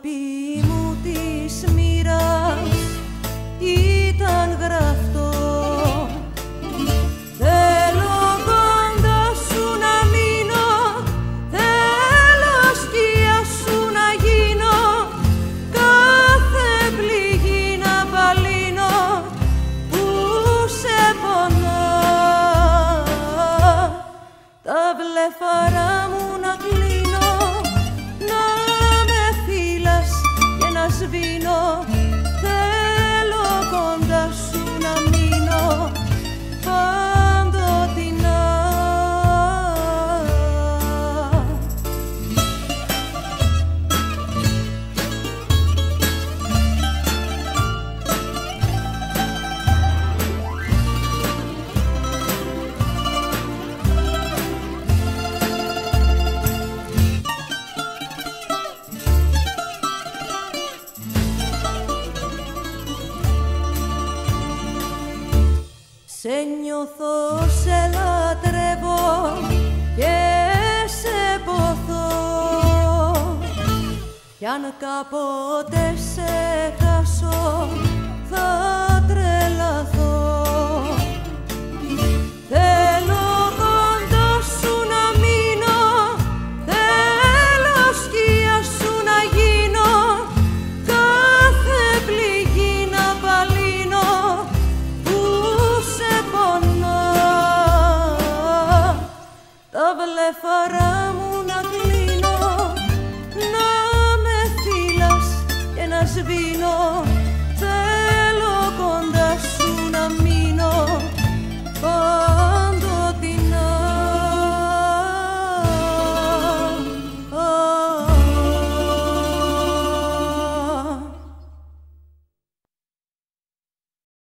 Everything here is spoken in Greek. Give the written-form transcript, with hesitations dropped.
αγάπη μου της μοίρας ήταν γραφτό. Θέλω κοντά σου να μείνω, θέλω σκιά σου να γίνω, κάθε πληγή να παλύνω που σε πονά. Τα βλέφαρα μου να κλείνω, να με φύλας και να σβήνω, θέλω κοντά σου να μείνω παντοτινά. Σε νιώθω, σε λατρεύω και σε ποθώ, κι αν κάποτε σε χάσω θα τρελαθώ. Θέλω κοντά σου να μείνω, θέλω σκιά σου να γίνω, κάθε πληγή να παλύνω που σε πονά. Τα βλέφαρα